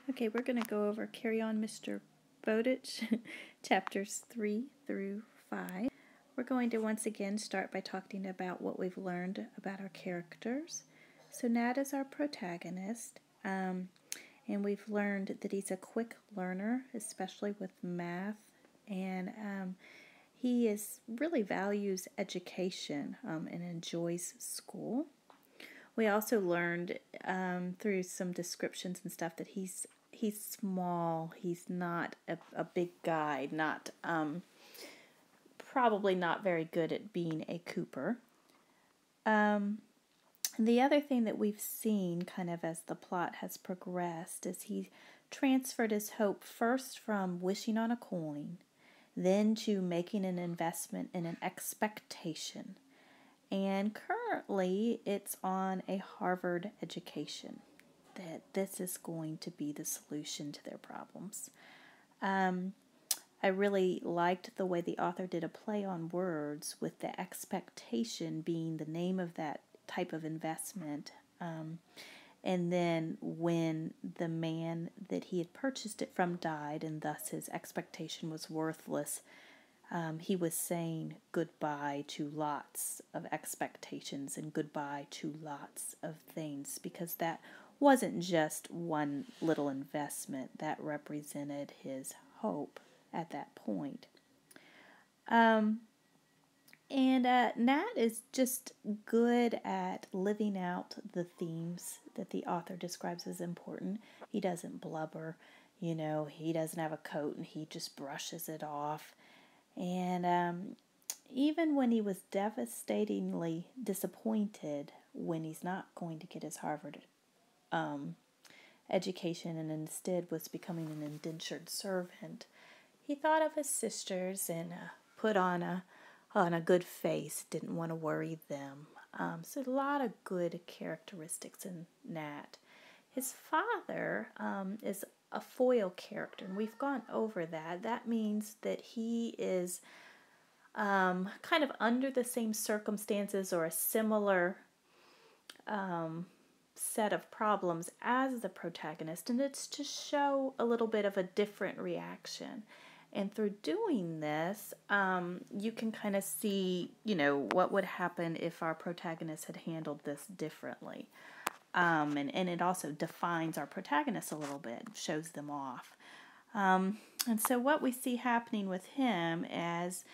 Okay, we're going to go over Carry On, Mr. Bowditch, chapters 3 through 5. We're going to once again start by talking about what we've learned about our characters. So Nat is our protagonist, and we've learned that he's a quick learner, especially with math, and he really values education and enjoys school. We also learned through some descriptions and stuff that he's small. He's not a big guy. Not probably not very good at being a Cooper. The other thing that we've seen kind of as the plot has progressed is he transferred his hope first from wishing on a coin, then to making an investment in an expectation. And currently it's on a Harvard education, that this is going to be the solution to their problems. I really liked the way the author did a play on words, with the expectation being the name of that type of investment. And then when the man that he had purchased it from died, and thus his expectation was worthless, he was saying goodbye to lots of expectations and goodbye to lots of things, because that wasn't just one little investment. That represented his hope at that point. Nat is just good at living out the themes that the author describes as important. He doesn't blubber, he doesn't have a coat and he just brushes it off. And even when he was devastatingly disappointed when he's not going to get his Harvard education and instead was becoming an indentured servant, he thought of his sisters and put on a good face, didn't want to worry them. So a lot of good characteristics in Nat. His father is a foil character, and we've gone over that. That means that he is kind of under the same circumstances or a similar set of problems as the protagonist, and it's to show a little bit of a different reaction. And through doing this, you can kind of see, what would happen if our protagonist had handled this differently. And it also defines our protagonists a little bit, shows them off. And so what we see happening with him as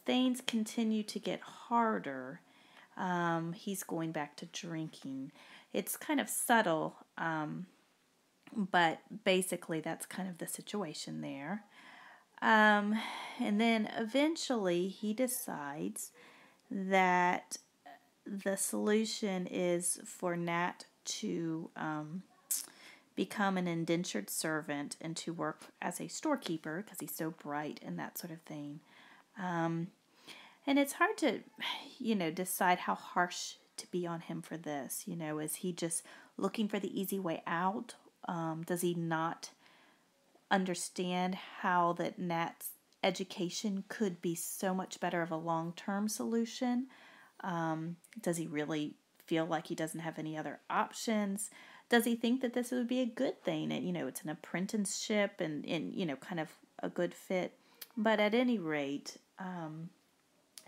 things continue to get harder, he's going back to drinking. It's kind of subtle, but basically that's kind of the situation there. And then eventually he decides that the solution is for Nat to become an indentured servant and to work as a storekeeper because he's so bright and that sort of thing. And it's hard to, decide how harsh to be on him for this. Is he just looking for the easy way out? Does he not understand how that Nat's education could be so much better of a long-term solution? Does he really feel like he doesn't have any other options? Does he think that this would be a good thing? And, it's an apprenticeship and kind of a good fit. But at any rate,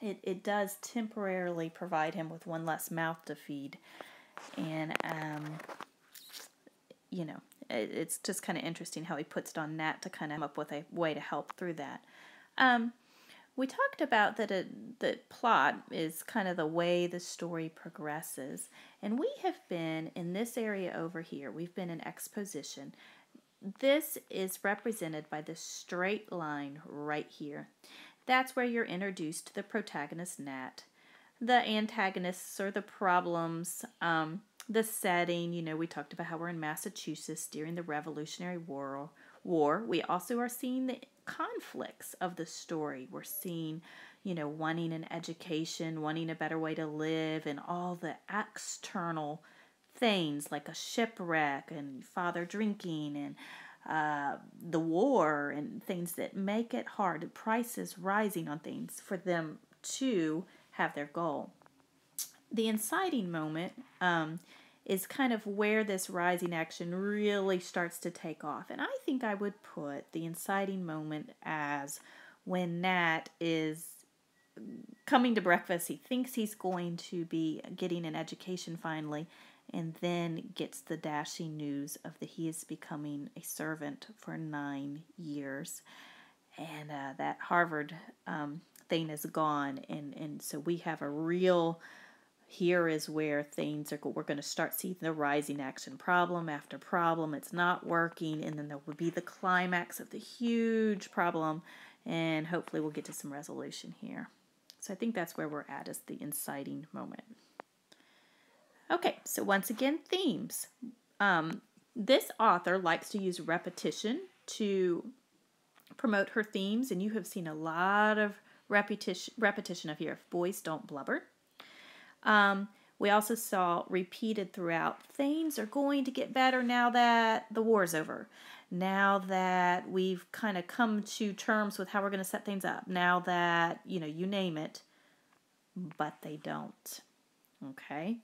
it does temporarily provide him with one less mouth to feed. And, it's just kind of interesting how he puts it on Nat to kind of come up with a way to help through that. We talked about that the plot is kind of the way the story progresses. And we have been in this area over here. We've been in exposition. This is represented by this straight line right here. That's where you're introduced to the protagonist, Nat. The antagonists or the problems, the setting. We talked about how we're in Massachusetts during the Revolutionary War. We also are seeing the conflicts of the story. We're seeing, wanting an education, wanting a better way to live, and all the external things like a shipwreck and father drinking and the war and things that make it hard, prices rising on things for them to have their goal. The inciting moment is kind of where this rising action really starts to take off. And I think I would put the inciting moment as when Nat is coming to breakfast. He thinks he's going to be getting an education finally, and then gets the dashing news of that he is becoming a servant for 9 years. And that Harvard thing is gone. And so we have a real... Here is where things are. We're going to start seeing the rising action, problem after problem. It's not working, and then there will be the climax of the huge problem, and hopefully we'll get to some resolution here. So I think that's where we're at, is the inciting moment. Okay, so once again, themes. This author likes to use repetition to promote her themes, and you have seen a lot of repetition of here. If boys don't blubber. We also saw repeated throughout, things are going to get better now that the war's over. Now that we've kind of come to terms with how we're going to set things up. Now that, you name it, but they don't. Okay?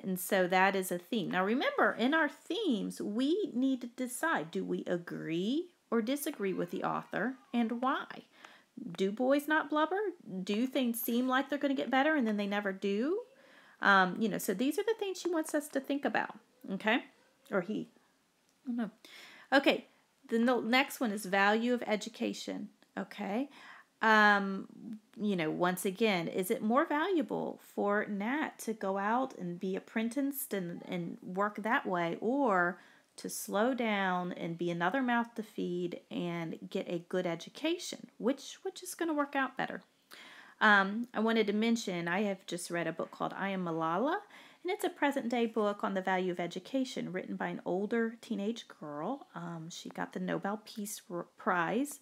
And so that is a theme. Now remember, in our themes, we need to decide, do we agree or disagree with the author, and why? Do boys not blubber? Do things seem like they're going to get better and then they never do? So these are the things she wants us to think about, okay? Or he. I don't know. Okay, then the next one is value of education, okay? Once again, is it more valuable for Nat to go out and be apprenticed and work that way, or to slow down and be another mouth to feed and get a good education? Which is going to work out better? I wanted to mention, I have just read a book called I Am Malala, and it's a present-day book on the value of education written by an older teenage girl. She got the Nobel Peace Prize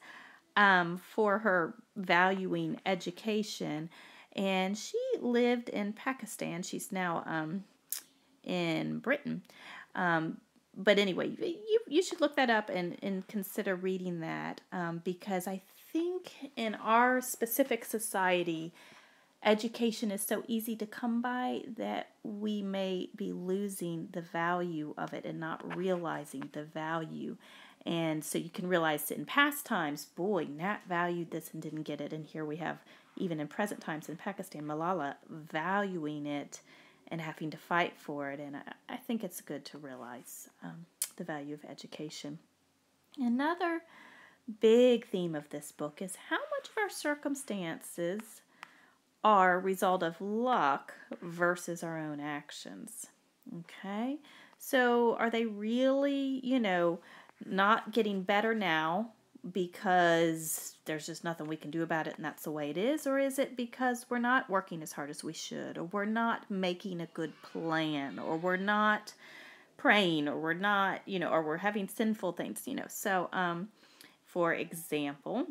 for her valuing education, and she lived in Pakistan. She's now in Britain. But anyway, you should look that up and consider reading that, because I think in our specific society, education is so easy to come by that we may be losing the value of it and not realizing the value. And so you can realize that in past times, boy, Nat valued this and didn't get it. And here we have, even in present times in Pakistan, Malala valuing it and having to fight for it. And I think it's good to realize the value of education. Another big theme of this book is how much of our circumstances are a result of luck versus our own actions. Okay? So are they really, not getting better now because there's just nothing we can do about it and that's the way it is? Or is it because we're not working as hard as we should, or we're not making a good plan, or we're not praying, or we're not, or we're having sinful things, So, for example,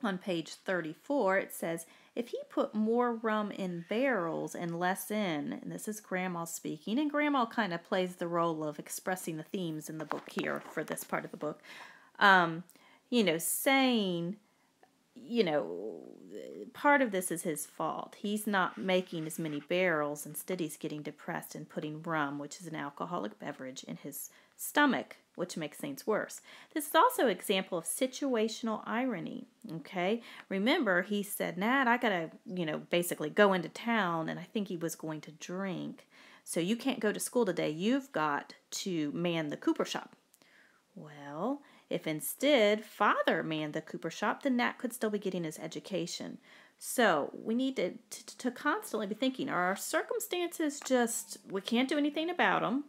on page 34, it says, if he put more rum in barrels and less in, and this is Grandma speaking, and Grandma kind of plays the role of expressing the themes in the book here for this part of the book, saying, part of this is his fault. He's not making as many barrels. Instead, he's getting depressed and putting rum, which is an alcoholic beverage, in his stomach, which makes things worse. This is also an example of situational irony, okay? Remember, he said, Nat, I got to, basically go into town, and I think he was going to drink. So you can't go to school today. You've got to man the cooper shop. Well, if instead Father manned the cooper shop, then Nat could still be getting his education. So we need to constantly be thinking, are our circumstances just, we can't do anything about them?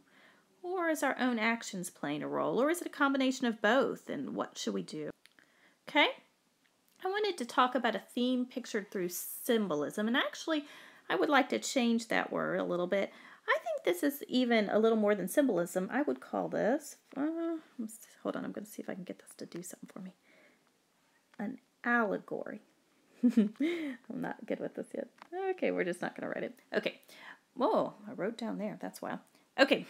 Or is our own actions playing a role? Or is it a combination of both? And what should we do? Okay? I wanted to talk about a theme pictured through symbolism. And actually, I would like to change that word a little bit. I think this is even a little more than symbolism. I would call this, hold on, I'm going to see if I can get this to do something for me. An allegory. I'm not good with this yet. Okay, we're just not going to write it. Okay. Whoa, I wrote down there. That's why. Okay.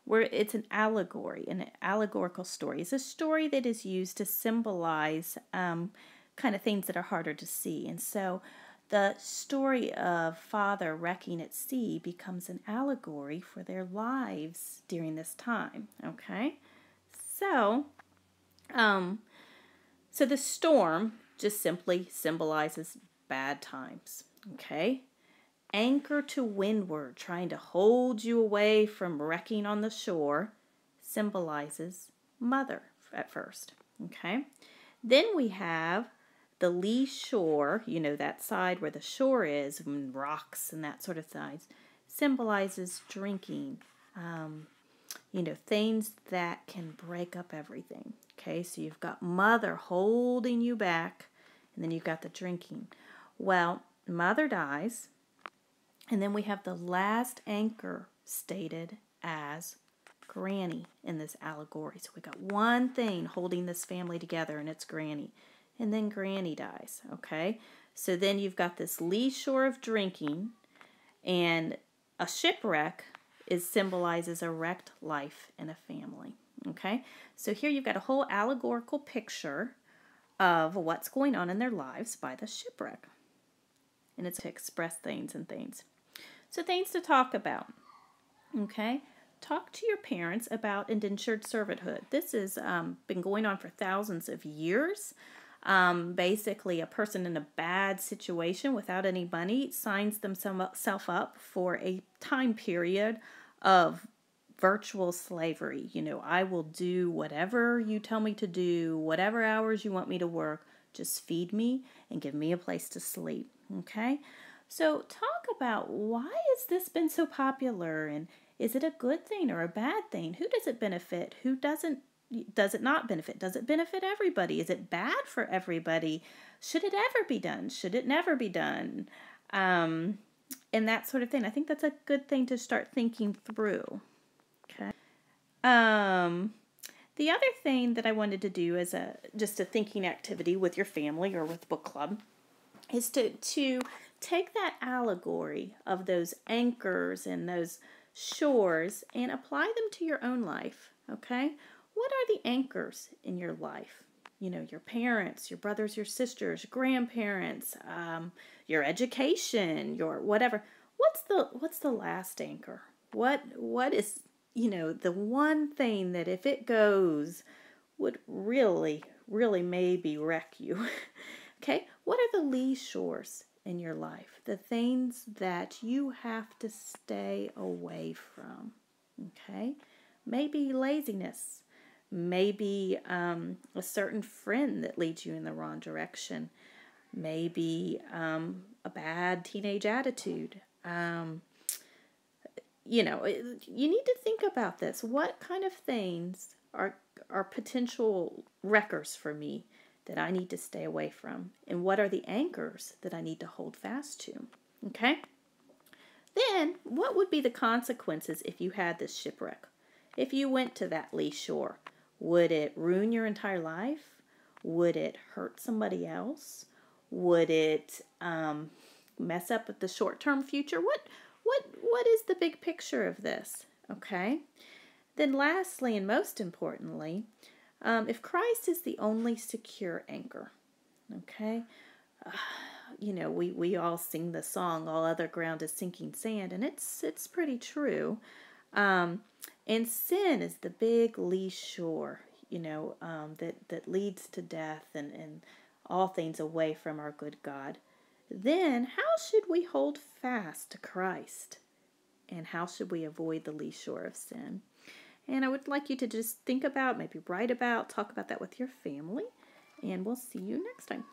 It's an allegory, an allegorical story. It's a story that is used to symbolize kind of things that are harder to see. And so the story of father wrecking at sea becomes an allegory for their lives during this time. Okay, so so the storm just simply symbolizes bad times. Okay, anchor to windward, trying to hold you away from wrecking on the shore, symbolizes mother at first. Okay, then we have the lee shore, that side where the shore is, and rocks and that sort of sides, symbolizes drinking, things that can break up everything. Okay, so you've got mother holding you back, and then you've got the drinking. Well, mother dies, and then we have the last anchor stated as Granny in this allegory. So we got one thing holding this family together, and it's Granny. And then Granny dies, okay? So then you've got this lee shore of drinking, and a shipwreck symbolizes a wrecked life in a family, okay? So here you've got a whole allegorical picture of what's going on in their lives by the shipwreck. And it's to express things and things. So things to talk about, okay? Talk to your parents about indentured servanthood. This has been going on for thousands of years. Basically, a person in a bad situation without any money signs themselves up for a time period of virtual slavery. I will do whatever you tell me to do, whatever hours you want me to work. Just feed me and give me a place to sleep. Okay? So talk about, why has this been so popular, and is it a good thing or a bad thing? Who does it benefit? Who doesn't? Does it not benefit? Does it benefit everybody? Is it bad for everybody? Should it ever be done? Should it never be done? And that sort of thing. I think that's a good thing to start thinking through. Okay. The other thing that I wanted to do as just a thinking activity with your family or with book club is to take that allegory of those anchors and those shores and apply them to your own life. Okay. What are the anchors in your life? Your parents, your brothers, your sisters, your grandparents, your education, your whatever. What's the last anchor? What is, the one thing that if it goes would really, really maybe wreck you? Okay? What are the lee shores in your life? The things that you have to stay away from. Okay? Maybe laziness. Maybe a certain friend that leads you in the wrong direction. Maybe a bad teenage attitude. You need to think about this. What kind of things are potential wreckers for me that I need to stay away from? And what are the anchors that I need to hold fast to? Okay? Then, what would be the consequences if you had this shipwreck? If you went to that lee shore? Would it ruin your entire life? Would it hurt somebody else? Would it mess up the short-term future? What is the big picture of this? Okay. Then lastly, and most importantly, if Christ is the only secure anchor, okay, we all sing the song, all other ground is sinking sand, and it's pretty true. And sin is the big lee shore, that leads to death and all things away from our good God. Then how should we hold fast to Christ? And how should we avoid the lee shore of sin? And I would like you to just think about, maybe write about, talk about that with your family. And we'll see you next time.